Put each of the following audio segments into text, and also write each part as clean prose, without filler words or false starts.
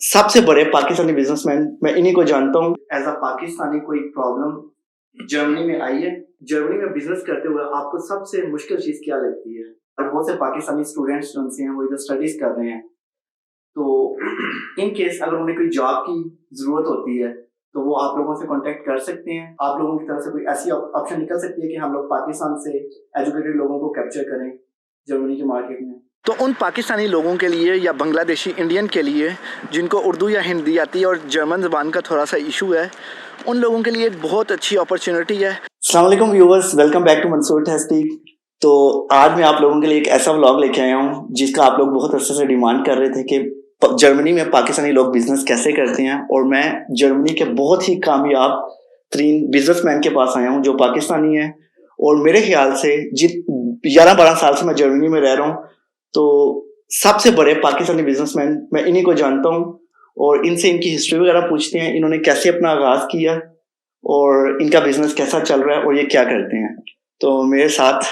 سب سے بڑے Pakistani business man میں انہیں کو جانتا ہوں. ایز اے پاکستانی کوئی پرابلم جرمنی میں آئی ہے؟ جرمنی میں بزنس کرتے ہوئے آپ کو سب سے مشکل چیز کیا لگتی ہے؟ اور بہت سے پاکستانی اسٹوڈینٹس جو ہیں وہ ادھر اسٹڈیز کر رہے ہیں، تو ان کیس اگر انہیں کوئی جاب کی ضرورت ہوتی ہے تو وہ آپ لوگوں سے کانٹیکٹ کر سکتے ہیں. آپ لوگوں کی طرف سے کوئی ایسی آپشن نکل سکتی ہے کہ ہم لوگ پاکستان سے ایجوکیٹڈ لوگوں کو کیپچر کریں جرمنی کے مارکیٹ میں. تو ان پاکستانی لوگوں کے لیے یا بنگلہ دیشی انڈین کے لیے جن کو اردو یا ہندی آتی ہے اور جرمن زبان کا تھوڑا سا ایشو ہے، ان لوگوں کے لیے ایک بہت اچھی اپرچونٹی ہے. السلام علیکم viewers, welcome back to Mansoor tasty. تو آج میں آپ لوگوں کے لیے ایک ایسا ولاگ لے کے آیا ہوں جس کا آپ لوگ بہت عرصے سے ڈیمانڈ کر رہے تھے کہ جرمنی میں پاکستانی لوگ بزنس کیسے کرتے ہیں، اور میں جرمنی کے بہت ہی کامیاب ترین بزنس مین کے پاس آیا ہوں جو پاکستانی ہے. اور میرے خیال سے 11-12 سال سے میں جرمنی میں رہ رہا ہوں، تو سب سے بڑے پاکستانی بزنس مین میں انہیں کو جانتا ہوں، اور ان سے ان کی ہسٹری وغیرہ پوچھتے ہیں، انہوں نے کیسے اپنا آغاز کیا اور ان کا بزنس کیسا چل رہا ہے اور یہ کیا کرتے ہیں. تو میرے ساتھ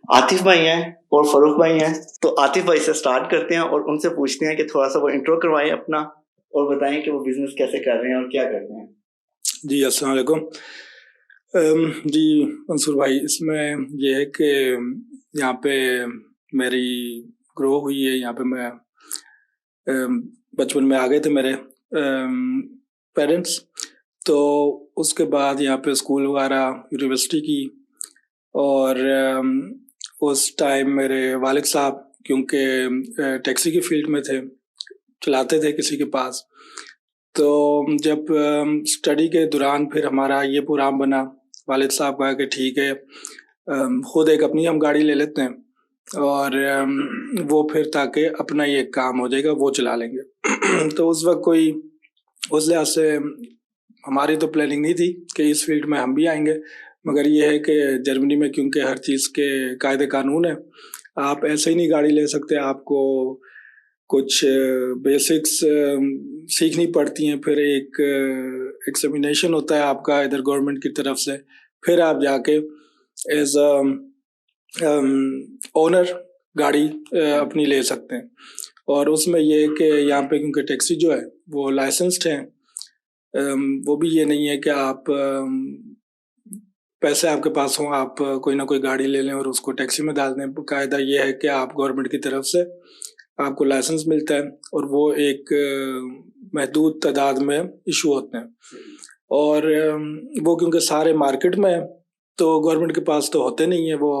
عاطف بھائی ہیں اور فروخ بھائی ہیں. تو عاطف بھائی سے سٹارٹ کرتے ہیں اور ان سے پوچھتے ہیں کہ تھوڑا سا وہ انٹرو کروائیں اپنا اور بتائیں کہ وہ بزنس کیسے کر رہے ہیں اور کیا کرتے ہیں. جی السلام علیکم. جی منصور بھائی، اس میں یہ ہے کہ یہاں پہ میری گرو ہوئی ہے. یہاں پہ میں بچپن میں آ گئے تھے میرے پیرنٹس، تو اس کے بعد یہاں پہ اسکول وغیرہ یونیورسٹی کی، اور اس ٹائم میرے والد صاحب کیونکہ ٹیکسی کی فیلڈ میں تھے، چلاتے تھے کسی کے پاس. تو جب اسٹڈی کے دوران پھر ہمارا یہ پروگرام بنا، والد صاحب کہا کہ ٹھیک ہے خود ایک اپنی ہم گاڑی لے لیتے ہیں، اور وہ پھر تاکہ اپنا یہ کام ہو جائے گا وہ چلا لیں گے. تو اس وقت کوئی اس لحاظ سے ہماری تو پلاننگ نہیں تھی کہ اس فیلڈ میں ہم بھی آئیں گے، مگر یہ ہے کہ جرمنی میں کیونکہ ہر چیز کے قاعدے قانون ہیں، آپ ایسے ہی نہیں گاڑی لے سکتے، آپ کو کچھ بیسکس سیکھنی پڑتی ہیں. پھر ایک ایگزامینیشن ہوتا ہے آپ کا ادھر گورنمنٹ کی طرف سے، پھر آپ جا کے ایز اونر گاڑی اپنی لے سکتے ہیں. اور اس میں یہ کہ یہاں پہ کیونکہ ٹیکسی جو ہے وہ لائسنسڈ ہیں، وہ بھی یہ نہیں ہے کہ آپ پیسے آپ کے پاس ہوں آپ کوئی نہ کوئی گاڑی لے لیں اور اس کو ٹیکسی میں ڈال دیں. قاعدہ یہ ہے کہ آپ گورنمنٹ کی طرف سے آپ کو لائسنس ملتا ہے، اور وہ ایک محدود تعداد میں ایشو ہوتے ہیں. اور وہ کیونکہ سارے مارکیٹ میں تو گورنمنٹ کے پاس تو ہوتے نہیں ہیں وہ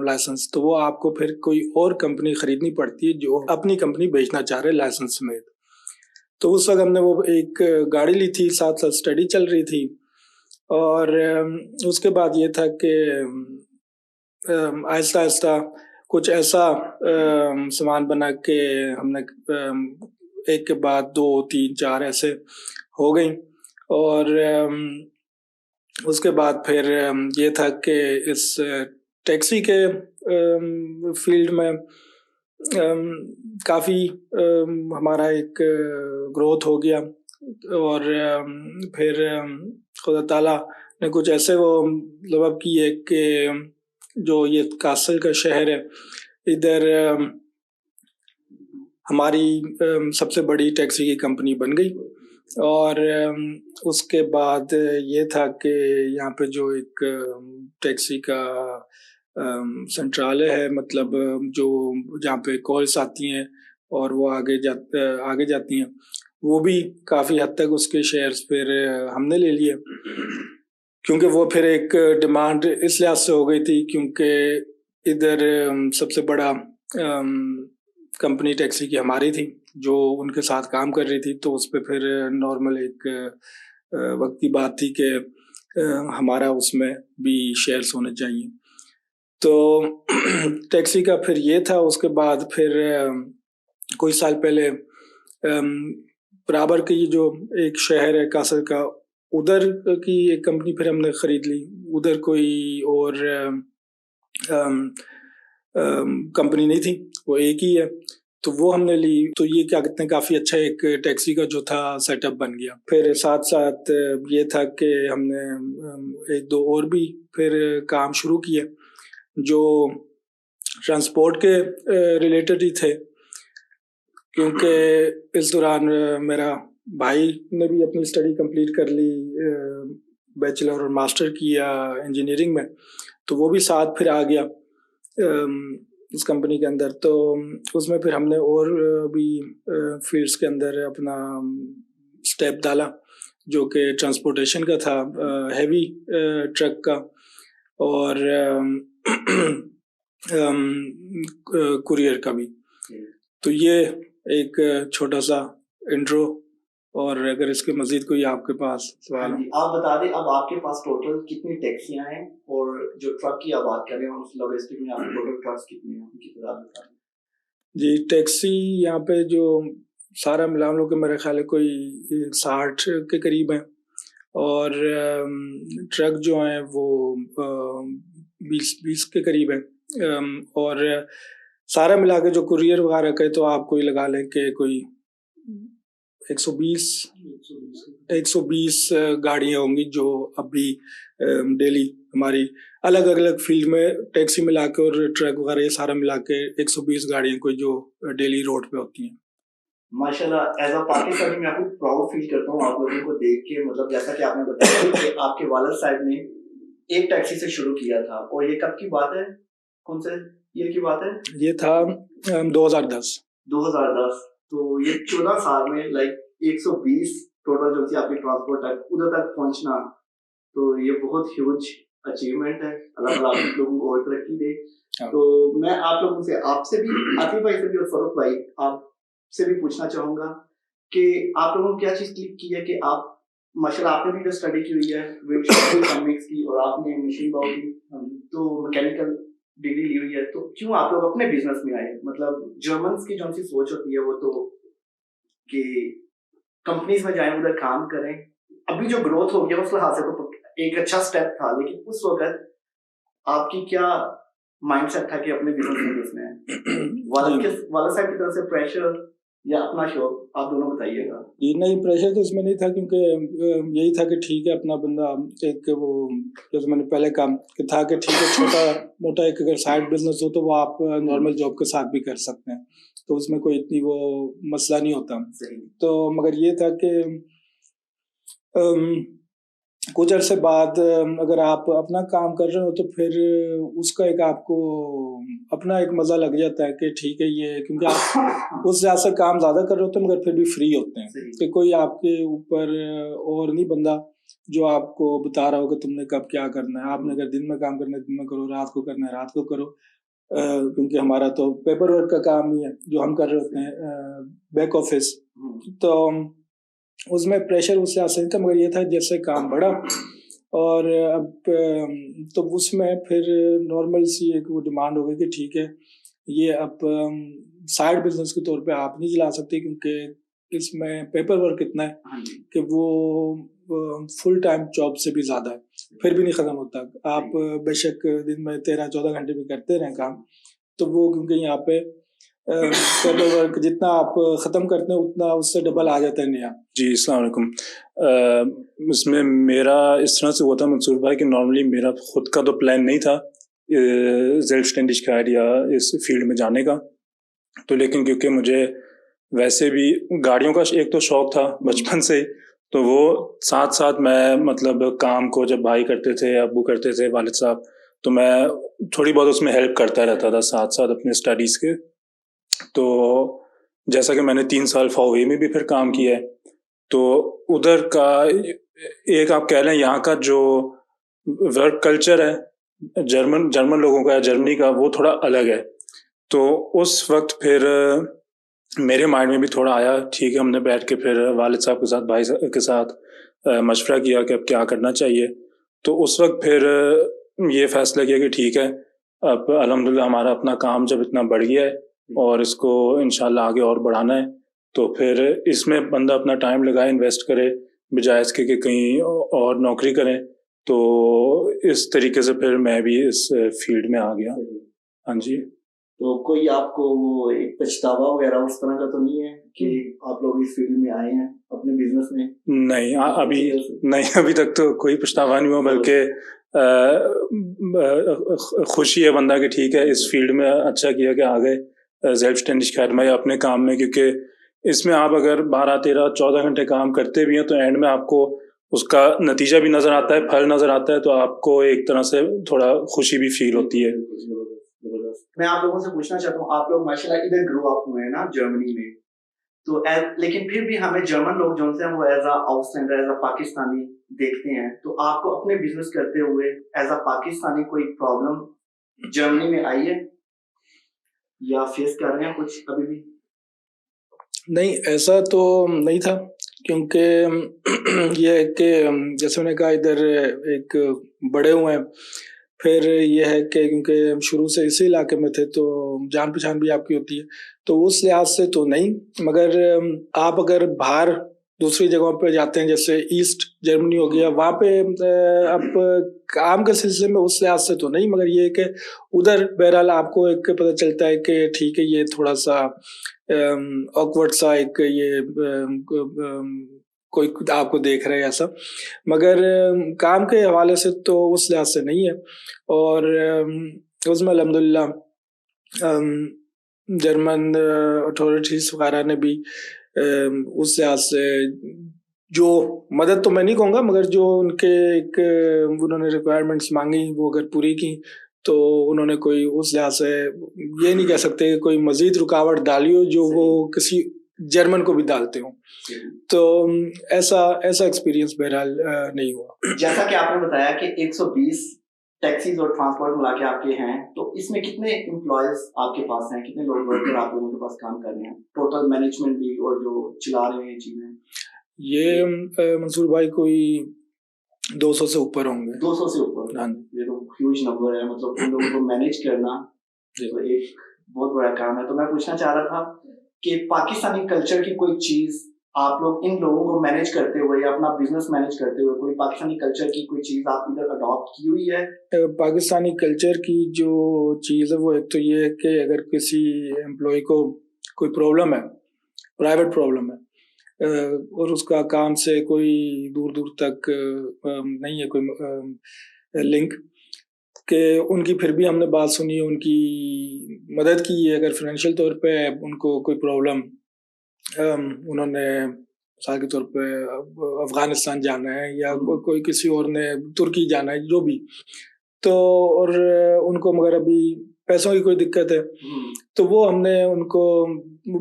لائسنس، تو وہ آپ کو پھر کوئی اور کمپنی خریدنی پڑتی ہے جو اپنی کمپنی بیچنا چاہ رہے لائسنس سمیت. تو اس وقت ہم نے وہ ایک گاڑی لی تھی، ساتھ ساتھ اسٹڈی چل رہی تھی. اور اس کے بعد یہ تھا کہ آہستہ آہستہ کچھ ایسا سامان بنا کہ ہم نے ایک کے بعد 2 3 4 ایسے ہو گئیں. اور اس کے بعد پھر یہ تھا کہ اس ٹیکسی کے فیلڈ میں کافی ہمارا ایک گروتھ ہو گیا. اور پھر خدا تعالیٰ نے کچھ ایسے وہ لبب کیے کہ جو یہ کاسل کا شہر ہے، ادھر ہماری سب سے بڑی ٹیکسی کی کمپنی بن گئی. اور اس کے بعد یہ تھا کہ یہاں پہ جو ایک ٹیکسی کا سنٹرالے ہے، مطلب جو جہاں پہ کالس آتی ہیں اور وہ آگے جاتی ہیں، وہ بھی کافی حد تک اس کے شیئرز پھر ہم نے لے لیے، کیونکہ وہ پھر ایک ڈیمانڈ اس لحاظ سے ہو گئی تھی کیونکہ ادھر سب سے بڑا کمپنی ٹیکسی کی ہماری تھی جو ان کے ساتھ کام کر رہی تھی. تو اس پہ پھر نارمل ایک وقت کی بات تھی کہ ہمارا اس میں بھی شیئرز ہونے چاہیے. تو ٹیکسی کا پھر یہ تھا. اس کے بعد پھر کوئی سال پہلے برابر کی جو ایک شہر ہے کاسل کا، ادھر کی ایک کمپنی پھر ہم نے خرید لی. ادھر کوئی اور کمپنی نہیں تھی، وہ ایک ہی ہے، تو وہ ہم نے لی. تو یہ کیا کہتے ہیں کافی اچھا ایک ٹیکسی کا جو تھا سیٹ اپ بن گیا. پھر ساتھ ساتھ یہ تھا کہ ہم نے 1-2 اور بھی پھر کام شروع کیے جو ٹرانسپورٹ کے ریلیٹڈ ہی تھے. کیونکہ اس دوران میرا بھائی نے بھی اپنی اسٹڈی کمپلیٹ کر لی، بیچلر اور ماسٹر کیا انجینئرنگ میں، تو وہ بھی ساتھ پھر آ گیا اس کمپنی کے اندر. تو اس میں پھر ہم نے اور بھی فیلڈس کے اندر اپنا اسٹیپ ڈالا، جو کہ ٹرانسپورٹیشن کا تھا، ہیوی ٹرک کا، اور کوریئر کا بھی. تو یہ ایک چھوٹا سا انٹرو، اور اگر اس کے مزید کوئی آپ کے پاس سوال ہو. آپ بتا دیں اب آپ کے پاس ٹوٹل کتنی ٹیکسیاں ہیں، اور جو ٹرک کی آپ بات کر رہے ہیں اس لاجسٹک میں آپ کے ٹوٹل ٹرکس کتنے ہیں، ان کی تعداد بتا دیں. جی، ٹیکسی یہاں پہ جو سارا ملا لو کہ میرے خیال ہے کوئی 60 کے قریب ہیں، اور ٹرک جو ہیں وہ 20 کے قریب ہیں، اور سارا ملا کے جو کوریئر وغیرہ کے تو آپ کوئی لگا لیں کہ کوئی 120 گاڑیاں ہوں گی جو ابھی ڈیلی ہماری الگ الگ فیلڈ میں ٹیکسی ملا کے اور ٹرک وغیرہ یہ سارا ملا کے 120 گاڑیاں کوئی جو ڈیلی روڈ پہ ہوتی ہیں. ماشاء اللہ، ایز اے پاکستانی میں آپ کو پراؤڈ فیل کرتا ہوں آپ لوگوں کو دیکھ کے. مطلب جیسا کہ آپ نے بتایا کہ آپ کے والد صاحب نے ایک ٹیکسی سے شروع کیا تھا، اور یہ کب کی بات ہے، کون سے ایئر کی بات ہے؟ یہ تھا 2010. تو یہ 14 سال میں لائک 120 ٹوٹل جو تھی آپ کی ٹرانسپورٹ ادھر تک پہنچنا، تو یہ بہت ہیوج اچیومنٹ ہے. اللہ تعالیٰ آپ لوگوں کو اور ترقی دے. تو میں آپ لوگوں سے، آپ سے بھی، عاطف بھائی سے بھی اور فاروق بھائی آپ سے بھی پوچھنا چاہوں گا کہ آپ لوگوں نے کیا چیز کلک کی ہے کہ آپ ماشاء اللہ آپ نے بھی جو اسٹڈی کی ہوئی ہے اکنامکس کی، اور آپ نے مشین باؤ کی تو میکینیکل ڈگری لی ہوئی ہے، تو کیوں آپ لوگ اپنے بزنس میں آئے؟ مطلب جرمنس کی جو سی سوچ ہوتی ہے وہ تو کہ کمپنیز میں جائیں ادھر کام کریں. ابھی جو گروتھ ہو گیا اس لحاظ سے تو ایک اچھا اسٹیپ تھا، لیکن اس وقت آپ کی کیا مائنڈ سیٹ تھا کہ اپنے بزنس میں والد صاحب کی طرف سے پریشر یا اپنا شوق؟ آپ دونوں بتائیے گا. یہ نہیں، پریشر تو اس میں نہیں تھا، کیونکہ یہی تھا کہ ٹھیک ہے اپنا بندہ ایک وہ جیسے میں نے پہلے کہا کہ تھا کہ ٹھیک ہے چھوٹا موٹا ایک اگر سائڈ بزنس ہو تو وہ آپ نارمل جاب کے ساتھ بھی کر سکتے ہیں، تو اس میں کوئی اتنی وہ مسئلہ نہیں ہوتا. تو مگر یہ تھا کہ کچھ عرصے بعد اگر آپ اپنا کام کر رہے ہو تو پھر اس کا ایک آپ کو اپنا ایک مزہ لگ جاتا ہے کہ ٹھیک ہے یہ، کیونکہ آپ اس زیادہ سے کام زیادہ کر رہے ہوتے ہیں مگر پھر بھی فری ہوتے ہیں کہ کوئی آپ کے اوپر اور نہیں بندہ جو آپ کو بتا رہا ہو کہ تم نے کب کیا کرنا ہے. آپ نے اگر دن میں کام کرنا ہے دن میں کرو، رات کو کرنا ہے رات کو کرو، کیونکہ ہمارا تو پیپر ورک کا کام ہی ہے جو ہم کر رہے ہوتے ہیں بیک آفس. تو اس میں پریشر اس سے نہیں تھا، مگر یہ تھا جیسے کام بڑھا اور اب تو اس میں پھر نارمل سی ایک وہ ڈیمانڈ ہو گئی کہ ٹھیک ہے یہ اب سائڈ بزنس کے طور پہ آپ نہیں چلا سکتے، کیونکہ اس میں پیپر ورک اتنا ہے کہ وہ فل ٹائم جاب سے بھی زیادہ ہے، پھر بھی نہیں ختم ہوتا. آپ بے شک دن میں 13-14 گھنٹے بھی کرتے رہیں کام، تو وہ کیونکہ یہاں پہ پیپر ورک جتنا آپ ختم کرتے ہیں اتنا اس سے ڈبل آ جاتا ہے نیا. جی السلام علیکم. اس میں میرا اس طرح سے ہوا تھا منصور بھائی کہ نارملی میرا خود کا تو پلان نہیں تھا Selbstständigkeit یا اس فیلڈ میں جانے کا، تو لیکن کیونکہ مجھے ویسے بھی گاڑیوں کا ایک تو شوق تھا بچپن سے، تو وہ ساتھ ساتھ میں مطلب کام کو جب بھائی کرتے تھے ابو کرتے تھے والد صاحب، تو میں تھوڑی بہت اس میں ہیلپ کرتا رہتا تھا ساتھ ساتھ اپنے اسٹڈیز کے. تو جیسا کہ میں نے 3 سال فاوے میں بھی پھر کام کیا ہے، تو ادھر کا ایک آپ کہہ لیں یہاں کا جو ورک کلچر ہے جرمن لوگوں کا یا جرمنی کا وہ تھوڑا الگ ہے. تو اس وقت پھر میرے مائنڈ میں بھی تھوڑا آیا، ٹھیک ہے ہم نے بیٹھ کے پھر والد صاحب کے ساتھ بھائی کے ساتھ مشورہ کیا کہ اب کیا کرنا چاہیے. تو اس وقت پھر یہ فیصلہ کیا کہ ٹھیک ہے اب الحمدللہ ہمارا اپنا کام جب اتنا بڑھ گیا ہے اور اس کو انشاءاللہ آگے اور بڑھانا ہے، تو پھر اس میں بندہ اپنا ٹائم لگائے، انویسٹ کرے بجائے اس کے کہ کہیں اور نوکری کریں. تو اس طریقے سے پھر میں بھی اس فیلڈ میں آ گیا. ہاں جی. تو کوئی آپ کو وہ ایک پچھتاوا وغیرہ اس طرح کا تو نہیں ہے کہ آپ لوگ اس فیلڈ میں آئے ہیں اپنے بزنس میں؟ نہیں ابھی تک تو کوئی پچھتاوا نہیں ہوا، بلکہ خوشی ہے بندہ کہ ٹھیک ہے اس فیلڈ میں اچھا کیا کہ آ گئے. Selbstständigkeit میں یا اپنے کام میں, کیونکہ اس میں آپ اگر 12-13-14 گھنٹے کام کرتے بھی ہیں تو اینڈ میں آپ کو اس کا نتیجہ بھی نظر آتا ہے, پھل نظر آتا ہے, تو آپ کو ایک طرح سے تھوڑا خوشی بھی فیل ہوتی ہے. میں آپ لوگوں سے پوچھنا چاہتا ہوں, آپ لوگ ماشاء اللہ ادھر گرو اپ ہوئے ہیں نا جرمنی میں, تو لیکن پھر بھی ہمیں جرمن لوگ جو ہیں وہ as a out standard, as a Pakistani دیکھتے ہیں, تو آپ کو اپنے بزنس کرتے ہوئے ایز اے پاکستانی کوئی پرابلم جرمنی میں آئی ہے یا فیس کر رہے ہیں کچھ ابھی بھی؟ نہیں, ایسا تو نہیں تھا, کیونکہ یہ ہے کہ جیسے میں نے کہا ادھر ایک بڑے ہوئے ہیں, پھر یہ ہے کہ کیونکہ شروع سے اسی علاقے میں تھے تو جان پہچان بھی آپ کی ہوتی ہے, تو اس لحاظ سے تو نہیں. مگر آپ اگر باہر دوسری جگہوں پہ جاتے ہیں, جیسے ایسٹ جرمنی ہو گیا, وہاں پہ آپ کام کے سلسلے میں اس لحاظ سے تو نہیں, مگر یہ کہ ادھر بہرحال آپ کو ایک پتہ چلتا ہے کہ ٹھیک ہے یہ تھوڑا سا آکورڈ سا ایک یہ کوئی آپ کو دیکھ رہے ایسا, مگر کام کے حوالے سے تو اس لحاظ سے نہیں ہے. اور اس میں الحمدللہ جرمن اتھارٹیز وغیرہ نے بھی اس لحاظ سے جو مدد تو میں نہیں کہوں گا, مگر جو ان کے ایک انہوں نے ریکوائرمنٹس مانگی وہ اگر پوری کی تو انہوں نے کوئی اس لحاظ سے یہ نہیں کہہ سکتے کہ کوئی مزید رکاوٹ ڈالی ہو جو وہ کسی جرمن کو بھی ڈالتے ہوں. تو ایسا ایکسپیرینس بہرحال نہیں ہوا. جیسا کہ آپ نے بتایا کہ 120 ٹیکسیز اور ٹرانسپورٹ ملا کے آپ کے ہیں, تو اس میں کتنے امپلائیز آپ کے پاس ہیں, کتنے لوگ ورکر آپ لوگوں کے پاس کام کر رہے ہیں, ٹوٹل مینجمنٹ بھی اور جو چلا رہے ہیں چیزیں؟ یہ منصور بھائی کوئی 200 سے اوپر ہوں گے. 200 سے اوپر؟ ہاں, یہ تو ہیوج نمبر ہے, مطلب ان لوگوں کو مینیج کرنا تو ایک بہت بڑا کام ہے. تو میں پوچھنا چاہ رہا تھا کہ پاکستانی کلچر کی کوئی چیز آپ لوگ ان لوگوں کو مینیج کرتے ہوئے یا اپنا بزنس مینیج کرتے ہوئے کوئی پاکستانی کلچر کی کوئی چیز آپ ادھر اڈاپٹ کی ہوئی ہے؟ پاکستانی کلچر کی جو چیز ہے وہ ایک تو یہ ہے کہ اگر کسی امپلائی کو کوئی پرابلم ہے, پرائیویٹ پرابلم ہے, اور اس کا کام سے کوئی دور دور تک نہیں ہے کوئی لنک, کہ ان کی پھر بھی ہم نے بات سنی, ان کی مدد کی ہے. اگر فائنینشیل طور پہ ان کو کوئی پرابلم, انہوں نے مثال کے طور پہ افغانستان جانا ہے یا کوئی کسی اور نے ترکی جانا ہے, جو بھی, تو اور ان کو مگر ابھی پیسوں کی کوئی دقت ہے تو وہ ہم نے ان کو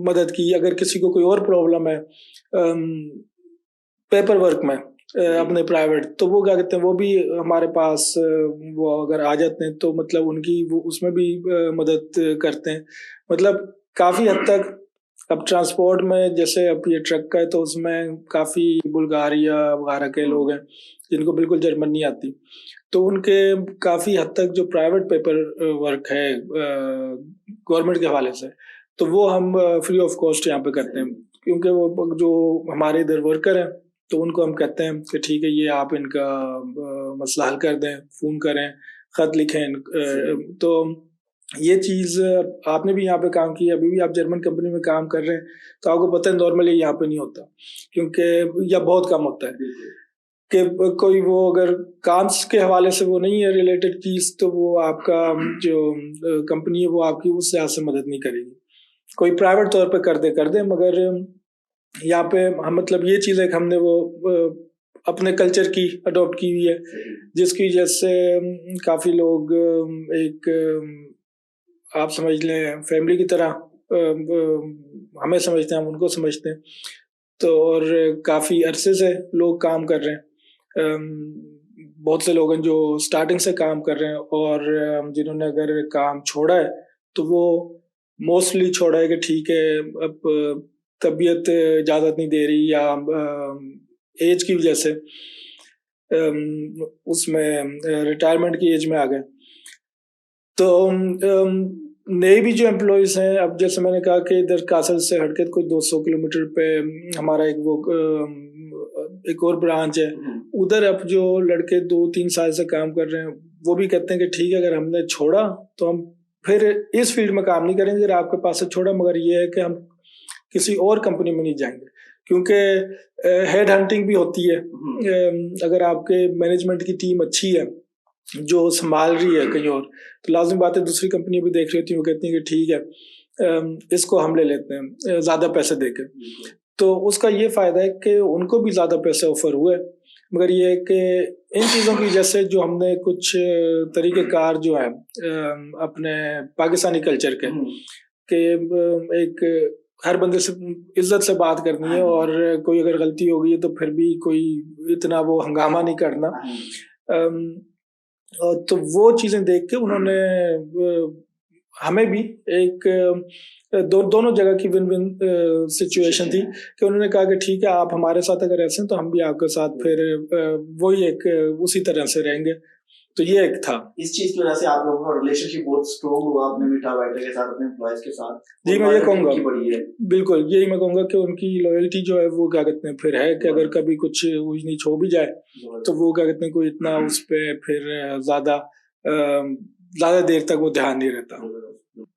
مدد کی. اگر کسی کو کوئی اور پرابلم ہے پیپر ورک میں اپنے پرائیویٹ, تو وہ کیا کہتے ہیں وہ بھی ہمارے پاس وہ اگر آ جاتے ہیں تو مطلب ان کی وہ اس میں بھی مدد کرتے ہیں. مطلب کافی حد تک اب ٹرانسپورٹ میں جیسے اب یہ ٹرک کا ہے تو اس میں کافی بلغاریہ وغیرہ کے لوگ ہیں جن کو بالکل جرمن نہیں آتی, تو ان کے کافی حد تک جو پرائیویٹ پیپر ورک ہے گورنمنٹ کے حوالے سے تو وہ ہم فری آف کاسٹ یہاں پہ کرتے ہیں, کیونکہ وہ جو ہمارے ادھر ورکر ہیں تو ان کو ہم کہتے ہیں کہ ٹھیک ہے یہ آپ ان کا مسئلہ حل کر دیں, فون کریں, خط لکھیں. تو یہ چیز آپ نے بھی یہاں پہ کام کی, ابھی بھی آپ جرمن کمپنی میں کام کر رہے ہیں تو آپ کو پتہ ہے نارملی یہاں پہ نہیں ہوتا, کیونکہ یا بہت کم ہوتا ہے کہ کوئی وہ اگر کام کے حوالے سے وہ نہیں ہے ریلیٹڈ چیز تو وہ آپ کا جو کمپنی ہے وہ آپ کی اس لحاظ سے مدد نہیں کرے گی. کوئی پرائیویٹ طور پہ کر دے مگر یہاں پہ ہم مطلب یہ چیز ہے کہ ہم نے وہ اپنے کلچر کی اڈاپٹ کی ہوئی ہے, جس کی وجہ سے کافی لوگ ایک آپ سمجھ لیں فیملی کی طرح ہمیں سمجھتے ہیں, ہم ان کو سمجھتے ہیں. تو اور کافی عرصے سے لوگ کام کر رہے ہیں, بہت سے لوگ ہیں جو سٹارٹنگ سے کام کر رہے ہیں, اور جنہوں نے اگر کام چھوڑا ہے تو وہ موسٹلی چھوڑا ہے کہ ٹھیک ہے اب طبیعت اجازت نہیں دے رہی یا ایج کی وجہ سے اس میں ریٹائرمنٹ کی ایج میں آ گئے. تو نئے بھی جو امپلائیز ہیں, اب جیسے میں نے کہا کہ ادھر کاسل سے ہٹ کے کوئی 200 کلومیٹر پہ ہمارا ایک اور برانچ ہے, ادھر اب جو لڑکے 2-3 سال سے کام کر رہے ہیں وہ بھی کہتے ہیں کہ ٹھیک ہے اگر ہم نے چھوڑا تو ہم پھر اس فیلڈ میں کام نہیں کریں گے, اگر آپ کے پاس سے چھوڑا, مگر یہ ہے کہ ہم کسی اور کمپنی میں نہیں جائیں گے, کیونکہ ہیڈ ہنٹنگ بھی ہوتی ہے. اگر آپ کے مینجمنٹ کی ٹیم اچھی ہے جو سنبھال رہی ہے کہیں اور, تو لازم بات ہے دوسری کمپنی بھی دیکھ رہی ہوتی ہیں, وہ کہتی ہیں کہ ٹھیک ہے اس کو ہم لے لیتے ہیں زیادہ پیسے دے کے. تو اس کا یہ فائدہ ہے کہ ان کو بھی زیادہ پیسے آفر ہوئے، مگر یہ ہے کہ ان چیزوں کی وجہ سے جو ہم نے کچھ طریقہ کار جو ہیں اپنے پاکستانی کلچر کے کہ ایک ہر بندے سے عزت سے بات کرنی ہے، اور کوئی اگر غلطی ہو گئی ہے تو پھر بھی کوئی اتنا وہ ہنگامہ نہیں کرنا. تو وہ چیزیں دیکھ کے انہوں نے ہمیں بھی ایک دونوں جگہ کی ون ون سچویشن تھی کہ انہوں نے کہا کہ ٹھیک ہے آپ ہمارے ساتھ اگر ایسے ہیں تو ہم بھی آپ کے ساتھ پھر وہی ایک اسی طرح سے رہیں گے. تو یہ ایک تھا. اس چیز کی وجہ سے آپ لوگوں کا ریلیشن شپ بہت اسٹرانگ ہوا اپنے میٹا وائٹر کے ساتھ، اپنے امپلائیز کے ساتھ. جی میں یہ کہوں گا بالکل یہی میں کہوں گا کہ ان کی لویلٹی جو ہے وہ کیا کہتے ہیں پھر ہے کہ اگر کبھی کچھ اونچ نیچ ہو بھی جائے تو وہ کیا کہتے ہیں کوئی اتنا اس پہ پھر زیادہ دیر تک وہ دھیان نہیں رہتا.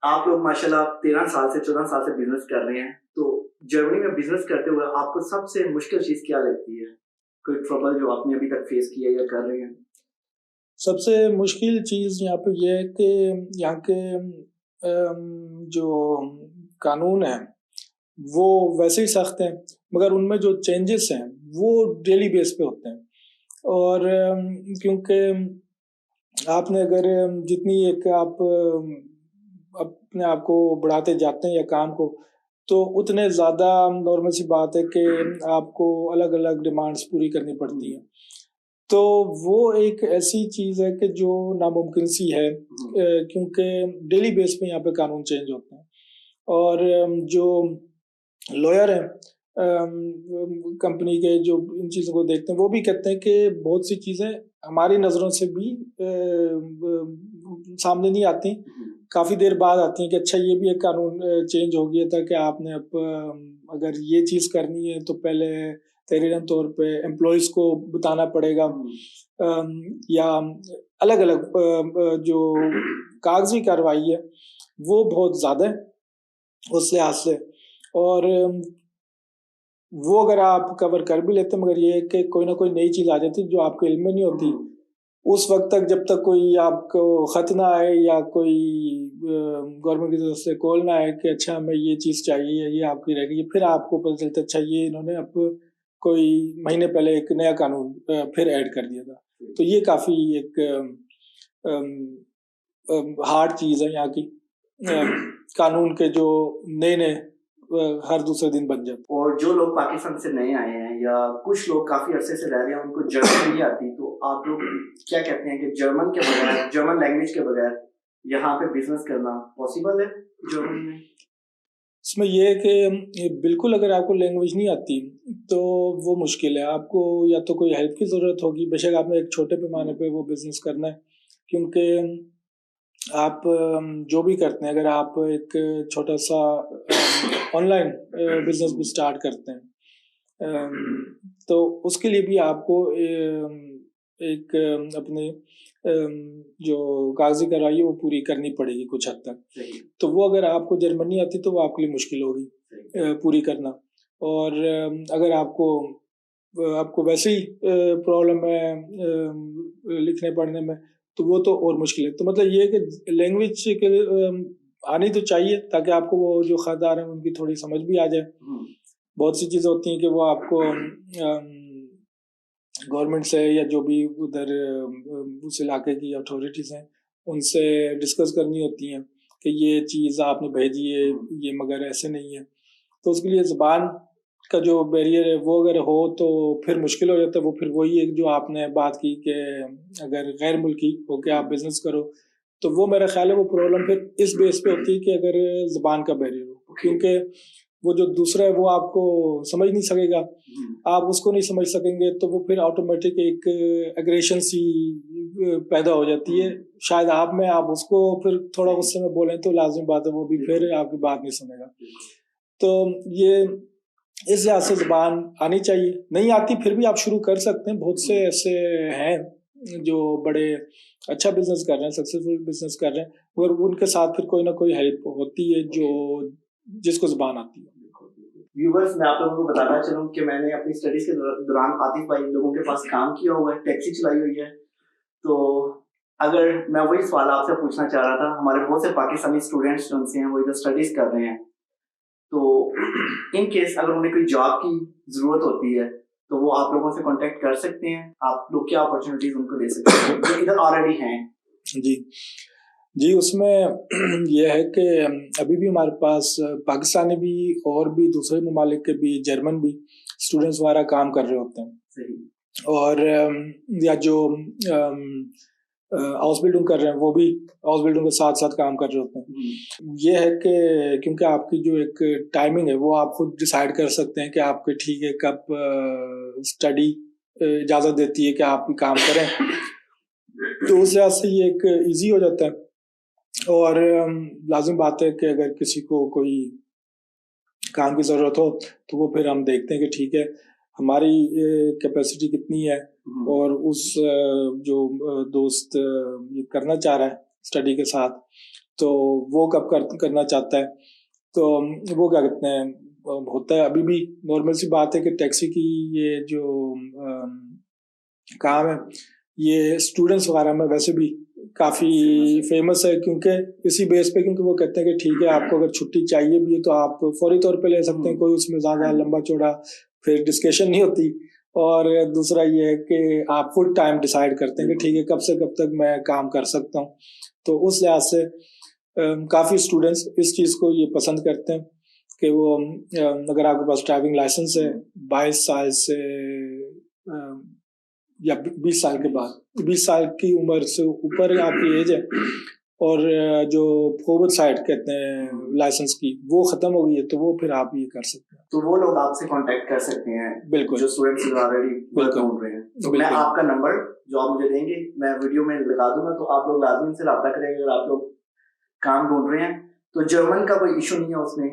آپ لوگ ماشاءاللہ 13 سال سے 14 سال سے بزنس کر رہے ہیں، تو جرمنی میں بزنس کرتے ہوئے آپ کو سب سے مشکل چیز کیا لگتی ہے؟ کوئی ٹربل جو آپ نے ابھی تک فیس کیا یا کر رہے ہیں؟ سب سے مشکل چیز یہاں پہ یہ ہے کہ یہاں کے جو قانون ہیں وہ ویسے ہی سخت ہیں، مگر ان میں جو چینجز ہیں وہ ڈیلی بیس پہ ہوتے ہیں. اور کیونکہ آپ نے اگر جتنی ایک آپ اپنے آپ کو بڑھاتے جاتے ہیں یا کام کو، تو اتنے زیادہ نارمل سی بات ہے کہ آپ کو الگ الگ ڈیمانڈز پوری کرنی پڑتی ہیں. تو وہ ایک ایسی چیز ہے کہ جو ناممکن سی ہے، کیونکہ ڈیلی بیس پہ یہاں پہ قانون چینج ہوتے ہیں. اور جو لوئر ہیں کمپنی کے جو ان چیزوں کو دیکھتے ہیں وہ بھی کہتے ہیں کہ بہت سی چیزیں ہماری نظروں سے بھی سامنے نہیں آتی، کافی دیر بعد آتی ہیں کہ اچھا یہ بھی ایک قانون چینج ہو گیا تھا کہ آپ نے اب اگر یہ چیز کرنی ہے تو پہلے تحریراً طور پہ امپلائیز کو بتانا پڑے گا، یا الگ الگ جو کاغذی کارروائی ہے وہ بہت زیادہ ہے اس لحاظ سے. اور وہ اگر آپ کور کر بھی لیتے مگر یہ ہے کہ کوئی نہ کوئی نئی چیز آ جاتی جو آپ کے علم میں نہیں ہوتی. اس وقت تک جب تک کوئی آپ کو خط نہ آئے یا کوئی گورنمنٹ کی طرف سے کال نہ آئے کہ اچھا ہمیں یہ چیز چاہیے یہ آپ کی رہ گئی، پھر آپ کو پتہ چلتا اچھا یہ انہوں نے اب کوئی مہینے پہلے ایک نیا قانون پھر ایڈ کر دیا تھا. تو یہ کافی ایک ہارڈ چیز ہے یہاں کی، قانون کے جو نئے ہر دوسرے دن بن جاتے. اور جو لوگ پاکستان سے نئے آئے ہیں یا کچھ لوگ کافی عرصے سے رہ رہے ہیں ان کو جرمن نہیں آتی، تو آپ لوگ کیا کہتے ہیں کہ جرمن کے بغیر، جرمن لینگویج کے بغیر یہاں پہ بزنس کرنا پاسبل ہے جرمن میں؟ اس میں یہ ہے کہ بالکل اگر آپ کو لینگویج نہیں آتی تو وہ مشکل ہے. آپ کو یا تو کوئی ہیلپ کی ضرورت ہوگی، بے شک آپ نے ایک چھوٹے پیمانے پہ وہ بزنس کرنا ہے، کیونکہ آپ جو بھی کرتے ہیں اگر آپ ایک چھوٹا سا آن لائن بزنس بھی اسٹارٹ کرتے ہیں تو اس کے لیے بھی آپ کو ایک اپنے جو کاغذی کارروائی ہے وہ پوری کرنی پڑے گی کچھ حد تک. تو وہ اگر آپ کو جرمنی آتی تو وہ آپ کے لیے مشکل ہوگی پوری کرنا. اور اگر آپ کو ویسے ہی پرابلم ہے لکھنے پڑھنے میں تو وہ تو اور مشکل ہے. تو مطلب یہ ہے کہ لینگویج آنی تو چاہیے تاکہ آپ کو وہ جو خریدار ہیں ان کی تھوڑی سمجھ بھی آ جائے. بہت سی چیزیں ہوتی ہیں کہ وہ آپ کو گورنمنٹ سے یا جو بھی ادھر اس علاقے کی اتھارٹیز ہیں ان سے ڈسکس کرنی ہوتی ہیں کہ یہ چیز آپ نے بھیجی ہے یہ مگر ایسے نہیں ہے. تو اس کے لیے زبان کا جو بیریئر ہے وہ اگر ہو تو پھر مشکل ہو جاتا ہے. وہ پھر وہی ایک جو آپ نے بات کی کہ اگر غیر ملکی ہو کے آپ بزنس کرو تو وہ میرا خیال ہے وہ پرابلم پھر اس بیس پہ ہوتی ہے کہ اگر زبان کا بیریئر ہو، کیونکہ وہ جو دوسرا ہے وہ آپ کو سمجھ نہیں سکے گا، آپ اس کو نہیں سمجھ سکیں گے تو وہ پھر آٹومیٹک ایک ایگریشن سی پیدا ہو جاتی ہے. شاید آپ اس کو پھر تھوڑا غصے میں بولیں تو لازمی بات ہے وہ بھی پھر آپ کی بات نہیں سنے گا. تو یہ اس لحاظ سے زبان آنی چاہیے. نہیں آتی پھر بھی آپ شروع کر سکتے ہیں. بہت سے ایسے ہیں جو بڑے اچھا بزنس کر رہے ہیں، سکسیسفل بزنس کر رہے ہیں، اور ان کے ساتھ پھر کوئی نہ کوئی ہیلپ ہوتی ہے جس کو زبان آتی ہے. ویورز میں آپ لوگوں کو بتانا چاہوں کہ میں نے اپنی اسٹڈیز کے دوران عاطف بھائی لوگوں کے پاس کام کیا ہوا ہے، ٹیکسی چلائی ہوئی ہے. تو اگر میں وہی سوال آپ سے پوچھنا چاہ رہا تھا, ہمارے بہت سے پاکستانی اسٹوڈینٹس جو ہیں وہ ادھر اسٹڈیز کر رہے ہیں, تو ان کیس اگر انہیں کوئی جاب کی ضرورت ہوتی ہے تو وہ آپ لوگوں سے کانٹیکٹ کر سکتے ہیں, آپ لوگ کیا اپرچونیٹیز ان کو دے سکتے ہیں جو ادھر آلریڈی ہیں؟ جی اس میں یہ ہے کہ ابھی بھی ہمارے پاس پاکستانی بھی اور بھی دوسرے ممالک کے بھی, جرمن بھی اسٹوڈنٹس وغیرہ کام کر رہے ہوتے ہیں. صحیح. اور یا جو ہاؤس بلڈنگ کر رہے ہیں وہ بھی ہاؤس بلڈنگ کے ساتھ ساتھ کام کر رہے ہوتے ہیں. یہ ہے کہ کیونکہ آپ کی جو ایک ٹائمنگ ہے وہ آپ خود ڈیسائیڈ کر سکتے ہیں کہ آپ کے ٹھیک ہے کب اسٹڈی اجازت دیتی ہے کہ آپ کام کریں, تو اس لحاظ سے یہ ایک ایزی ہو جاتا ہے. اور لازم بات ہے کہ اگر کسی کو کوئی کام کی ضرورت ہو تو وہ پھر ہم دیکھتے ہیں کہ ٹھیک ہے ہماری کیپیسٹی کتنی ہے, اور اس جو دوست یہ کرنا چاہ رہا ہے اسٹڈی کے ساتھ تو وہ کب کرنا چاہتا ہے, تو وہ کیا کہتے ہیں ہوتا ہے. ابھی بھی نارمل سی بات ہے کہ ٹیکسی کی یہ جو کام ہے یہ اسٹوڈنٹس وغیرہ میں ویسے بھی کافی فیمس ہے, کیونکہ اسی بیس پہ, کیونکہ وہ کہتے ہیں کہ ٹھیک ہے آپ کو اگر چھٹی چاہیے بھی ہے تو آپ فوری طور پہ لے سکتے ہیں, کوئی اس میں زیادہ لمبا چوڑا پھر ڈسکشن نہیں ہوتی. اور دوسرا یہ ہے کہ آپ فل ٹائم ڈیسائیڈ کرتے ہیں کہ ٹھیک ہے کب سے کب تک میں کام کر سکتا ہوں. تو اس لحاظ سے کافی اسٹوڈنٹس اس چیز کو یہ پسند کرتے ہیں کہ وہ اگر آپ کے پاس ڈرائیونگ لائسنس ہے 22 سال سے یا 20 سال کے بعد, 20 سال کی عمر سے اوپر آپ کی ایج ہے, اور جو فورورڈ سائڈ کہتے ہیں لائسنس کی وہ ختم ہو گئی ہے, تو وہ پھر آپ یہ کر سکتے ہیں. تو وہ لوگ آپ سے کانٹیکٹ کر سکتے ہیں بالکل, جو اسٹوڈنٹس آلریڈی ورک ڈھونڈ رہے ہیں. تو میں آپ کا نمبر جو آپ مجھے دیں گے میں ویڈیو میں لگا دوں گا, تو آپ لوگ لازمی سے رابطہ کریں گے اگر آپ لوگ کام ڈھونڈ رہے ہیں. تو جرمن کا کوئی ایشو نہیں ہے اس میں؟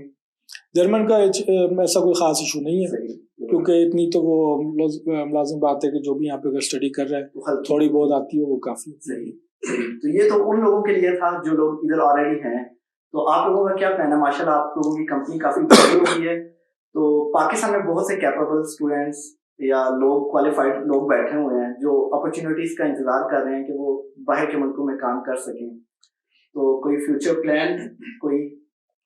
جرمن کا ایسا کوئی خاص ایشو نہیں ہے, کیونکہ اتنی تو وہ لازم بات ہے کہ جو بھی یہاں پہ اگر اسٹڈی کر رہا ہے تھوڑی بہت آتی ہے وہ کافی. صحیح. تو یہ تو ان لوگوں کے لیے تھا جو لوگ ادھر آلریڈی ہیں. تو آپ لوگوں کا کیا کہنا ہے؟ ماشاء اللہ آپ لوگوں کی کمپنی کافی بڑی ہوئی ہے, تو پاکستان میں بہت سے کیپیبل اسٹوڈینٹس یا لوگ کوالیفائڈ لوگ بیٹھے ہوئے ہیں جو اپرچونیٹیز کا انتظار کر رہے ہیں کہ وہ باہر کے ملکوں میں کام کر سکیں. تو کوئی فیوچر پلان, کوئی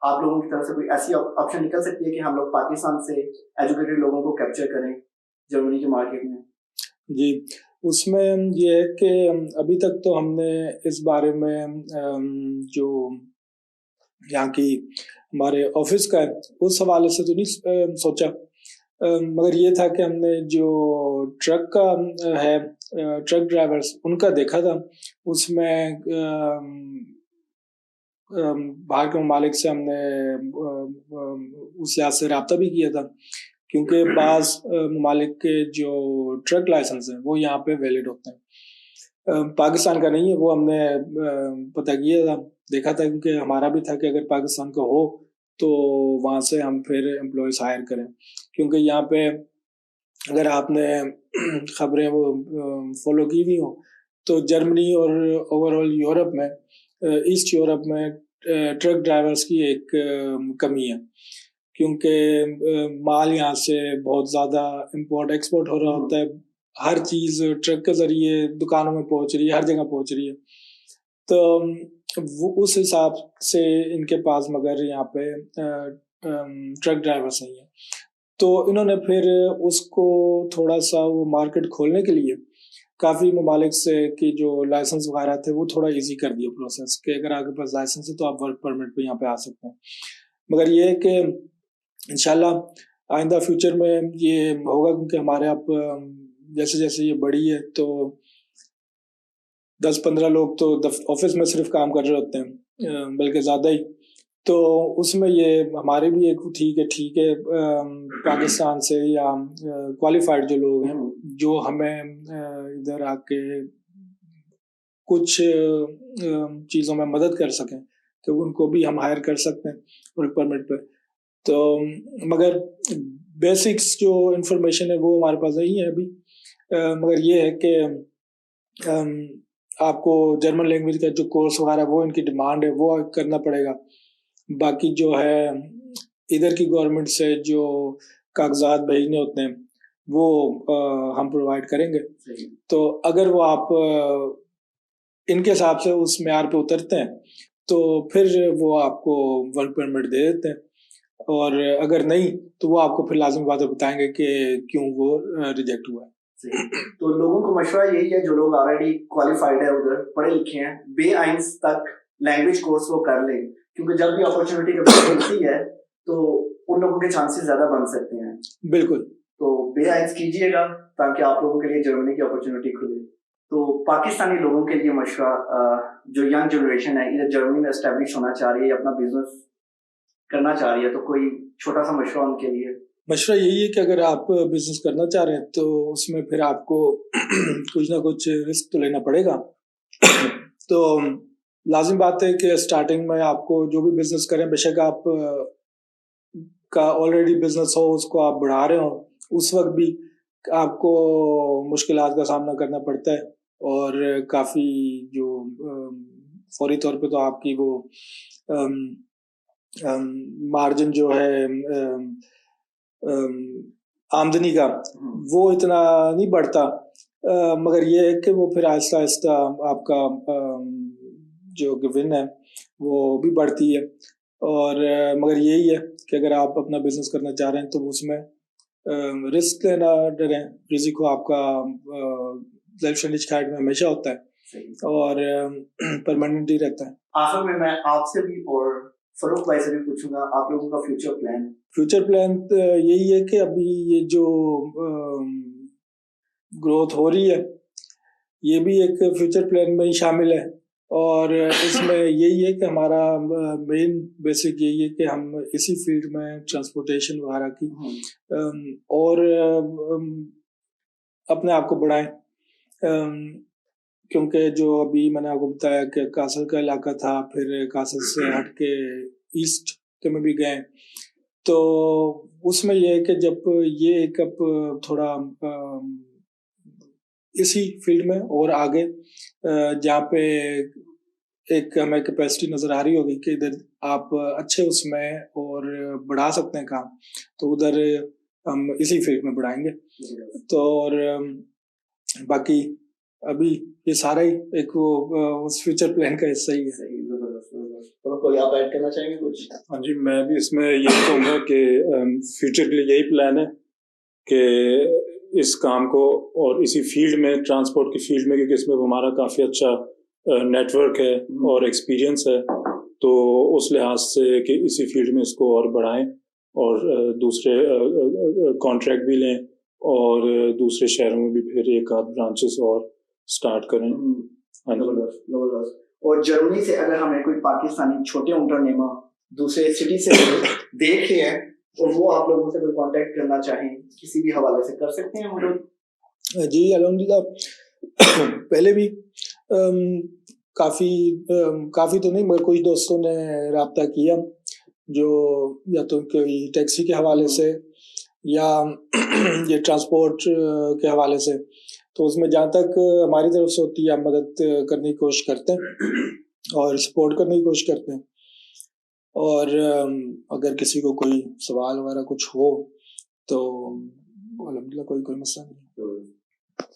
آپ لوگوں کی طرف سے کوئی ایسی آپشن نکل سکتی ہے کہ ہم لوگ پاکستان سے ایجوکیٹڈ لوگوں کو کیپچر کریں جرمنی کے مارکیٹ میں؟ جی اس میں یہ ہے کہ ابھی تک تو ہم نے اس بارے میں جو یہاں کی ہمارے آفس کا ہے اس حوالے سے تو نہیں سوچا, مگر یہ تھا کہ ہم نے جو ٹرک کا ہے ٹرک ڈرائیورز ان کا دیکھا تھا. اس میں باہر کے ممالک سے ہم نے اس لحاظ سے رابطہ بھی کیا تھا, کیونکہ بعض ممالک کے جو ٹرک لائسنس ہیں وہ یہاں پہ ویلڈ ہوتے ہیں, پاکستان کا نہیں ہے. وہ ہم نے پتہ کیا تھا, دیکھا تھا, کیونکہ ہمارا بھی تھا کہ اگر پاکستان کا ہو تو وہاں سے ہم پھر امپلائیز ہائر کریں, کیونکہ یہاں پہ اگر آپ نے خبریں وہ فالو کی ہوئی ہوں تو جرمنی اور اوور آل یورپ میں, ایسٹ یورپ میں ٹرک ڈرائیورز کی ایک کمی ہے, کیونکہ مال یہاں سے بہت زیادہ امپورٹ ایکسپورٹ ہو رہا ہوتا ہے, ہر چیز ٹرک کے ذریعے دکانوں میں پہنچ رہی ہے, ہر جگہ پہنچ رہی ہے. تو وہ اس حساب سے ان کے پاس مگر یہاں پہ ٹرک ڈرائیورز نہیں ہیں, تو انہوں نے پھر اس کو تھوڑا سا وہ مارکیٹ کھولنے کے لیے کافی ممالک سے کی جو لائسنس وغیرہ تھے وہ تھوڑا ایزی کر دیا پروسیس, کہ اگر آپ کے پاس لائسنس ہے تو آپ ورک پرمٹ پہ یہاں پہ آ سکتے ہیں. مگر یہ ہے کہ انشاءاللہ آئندہ فیوچر میں یہ ہوگا, کیونکہ ہمارے اب جیسے جیسے یہ بڑی ہے تو 10-15 لوگ تو آفس میں صرف کام کر رہے ہوتے ہیں, بلکہ زیادہ ہی. تو اس میں یہ ہمارے بھی ایک ٹھیک ہے پاکستان سے یا کوالیفائڈ جو لوگ ہیں جو ہمیں ادھر آ کے کچھ چیزوں میں مدد کر سکیں, تو ان کو بھی ہم ہائر کر سکتے ہیں ورک پرمٹ پہ. تو مگر بیسکس جو انفارمیشن ہے وہ ہمارے پاس نہیں ہے ابھی, مگر یہ ہے کہ آپ کو جرمن لینگویج کا جو کورس وغیرہ وہ ان کی ڈیمانڈ ہے وہ کرنا پڑے گا. باقی جو ہے ادھر کی گورنمنٹ سے جو کاغذات بھیجنے ہوتے ہیں وہ ہم پرووائڈ کریں گے. تو اگر وہ آپ ان کے حساب سے اس معیار پہ اترتے ہیں تو پھر وہ آپ کو ورک پرمٹ دے دیتے ہیں, اور اگر نہیں تو وہ آپ کو پھر لازم بات بتائیں گے کہ کیوں وہ ریجیکٹ ہوا ہے. تو لوگوں کو مشورہ یہی ہے جو لوگ آلریڈی کوالیفائڈ ہے, ادھر پڑھے لکھے ہیں, بے آئنس تک لینگویج کورس وہ کر لیں, کیونکہ جب بھی اپرچونیٹی ملتی ہے تو ان لوگوں کے چانسز زیادہ بن سکتے ہیں. بالکل, تو بے آئنس کیجیے گا تاکہ آپ لوگوں کے لیے جرمنی کی اپرچونیٹی کھلے. تو پاکستانی لوگوں کے لیے مشورہ, جو ینگ جنریشن ہے ادھر جرمنی میں اسٹیبلش ہونا چاہ رہی ہے یا اپنا بزنس کرنا چاہ رہی ہے, تو کوئی چھوٹا سا مشورہ ان کے لیے؟ مشورہ یہی ہے کہ اگر آپ بزنس کرنا چاہ رہے ہیں تو اس میں پھر آپ کو کچھ نہ کچھ رسک تو لینا پڑے گا. تو لازم بات ہے کہ اسٹارٹنگ میں آپ کو جو بھی بزنس کریں, بے شک آپ کا آلریڈی بزنس ہو, اس کو آپ بڑھا رہے ہوں, اس وقت بھی آپ کو مشکلات کا سامنا کرنا پڑتا ہے, اور کافی جو فوری طور پہ تو آپ کی وہ مارجن جو ہے آمدنی کا وہ اتنا نہیں بڑھتا, مگر یہ ہے کہ وہ پھر آہستہ آہستہ آپ کا جو گون ہے وہ بھی بڑھتی ہے. اور مگر یہی ہے کہ اگر آپ اپنا بزنس کرنا چاہ رہے ہیں تو اس میں رسک لینا ڈریں, رزق آپ کا سیلف اسٹینڈرڈ کھیٹ میں ہمیشہ ہوتا ہے اور پرماننٹ ہی رہتا ہے. آخر میں آپ سے بھی اور فروخ بھائی سے بھی پوچھوں گا, آپ لوگوں کا فیوچر پلان یہی ہے کہ ابھی یہ جو گروتھ ہو رہی ہے یہ بھی ایک فیوچر پلان میں ہی شامل ہے, اور اس میں یہی ہے کہ ہمارا مین بیسک یہی ہے کہ ہم اسی فیلڈ میں ٹرانسپورٹیشن وغیرہ کی اور اپنے آپ کو بڑھائیں, کیونکہ جو ابھی میں نے آپ کو بتایا کہ کاسل کا علاقہ تھا, پھر کاسل سے ہٹ کے ایسٹ کے میں بھی گئے, تو اس میں یہ ہے کہ جب یہ ایک اب تھوڑا اسی فیلڈ میں اور آگے جہاں پہ ایک ہمیں کیپیسٹی نظر آ رہی ہوگی کہ ادھر آپ اچھے اس میں اور بڑھا سکتے ہیں کام, تو ادھر ہم اسی فیلڈ میں بڑھائیں گے. تو اور باقی ابھی یہ سارا ہی ایک وہ اس فیوچر پلان کا حصہ ہی ہے. کوئی آپ ایڈ کرنا چاہیں گے کچھ؟ ہاں جی, میں بھی اس میں یہی کہوں گا کہ فیوچر کے لیے یہی پلان ہے کہ اس کام کو اور اسی فیلڈ میں, ٹرانسپورٹ کی فیلڈ میں, کیونکہ اس میں ہمارا کافی اچھا نیٹ ورک ہے اور ایکسپیرینس ہے, تو اس لحاظ سے کہ اسی فیلڈ میں اس کو اور بڑھائیں اور دوسرے کانٹریکٹ بھی لیں اور دوسرے شہروں میں بھی پھر ایک آدھ برانچز اور سٹارٹ کریں. اور جرمنی سے اگر ہمیں کوئی پاکستانی چھوٹے انٹرنیما دوسرے سٹی سے دیکھ رہے ہیں اور وہ آپ لوگوں سے کوئی کانٹیکٹ کرنا چاہیں کسی بھی حوالے سے, کر سکتے ہیں وہ لوگ؟ جی الحمدللہ, پہلے بھی کافی تو نہیں مگر کچھ دوستوں نے رابطہ کیا جو یا تو کوئی ٹیکسی کے حوالے سے یا یہ ٹرانسپورٹ کے حوالے سے, تو اس میں جہاں تک ہماری طرف سے ہوتی ہے ہم مدد کرنے کی کوشش کرتے ہیں اور سپورٹ کرنے کی کوشش کرتے ہیں, اور اگر کسی کو کوئی سوال وغیرہ کچھ ہو تو الحمدللہ کوئی مسئلہ نہیں.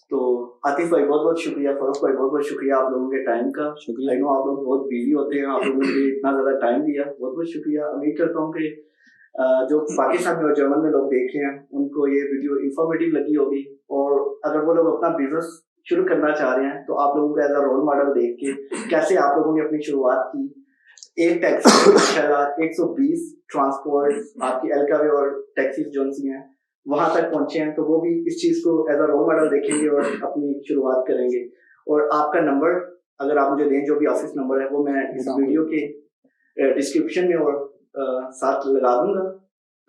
تو عاطف بھائی بہت بہت شکریہ, فروخ بھائی بہت بہت شکریہ آپ لوگوں کے ٹائم کا. شکریہ. آپ لوگ بہت بیزی ہوتے ہیں, آپ لوگوں نے اتنا زیادہ ٹائم دیا, بہت بہت شکریہ. امید کرتا ہوں کہ جو پاکستان میں اور جرمن میں لوگ دیکھ رہے ہیں ان کو یہ ویڈیو انفارمیٹیو لگی ہوگی, اور اگر وہ لوگ اپنا بزنس شروع کرنا چاہ رہے ہیں تو آپ لوگوں کو ایز اے رول ماڈل دیکھ کے کیسے آپ لوگوں نے اپنی شروعات کی, ایک ٹیکسی 120 ٹرانسپورٹ آپ کی ایلکاوے اور ٹیکسیز جو سی ہیں وہاں تک پہنچے ہیں, تو وہ بھی اس چیز کو ایز اے رول ماڈل دیکھیں گے اور اپنی شروعات کریں گے. اور آپ کا نمبر اگر آپ مجھے دیں, جو بھی آفس نمبر ہے وہ میں اس ویڈیو کے ڈسکرپشن میں اور ساتھ لگا دوں گا,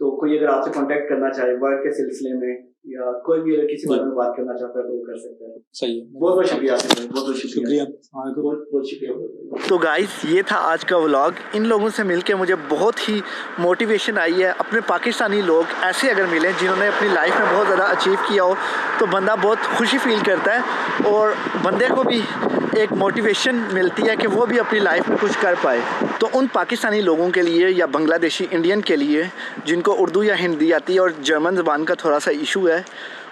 تو کوئی اگر آپ سے کانٹیکٹ کرنا چاہے ورک کے سلسلے میں یا کوئی بھی اگر کسی بارے میں بات کرنا چاہتا ہے تو وہ کر سکتا ہے. صحیح ہے, بہت بہت شکریہ, بہت بہت شکریہ, بہت بہت شکریہ. تو گائز یہ تھا آج کا ولاگ. ان لوگوں سے مل کے مجھے بہت ہی موٹیویشن آئی ہے. اپنے پاکستانی لوگ ایسے اگر ملیں جنہوں نے اپنی لائف میں بہت زیادہ اچیو کیا ہو تو بندہ بہت خوشی فیل کرتا ہے, اور بندے کو بھی ایک موٹیویشن ملتی ہے کہ وہ بھی اپنی لائف میں کچھ کر پائے. تو ان پاکستانی لوگوں کے لیے یا بنگلہ دیشی انڈین کے لیے جن کو اردو یا ہندی آتی ہے اور جرمن زبان کا تھوڑا سا ایشو ہے,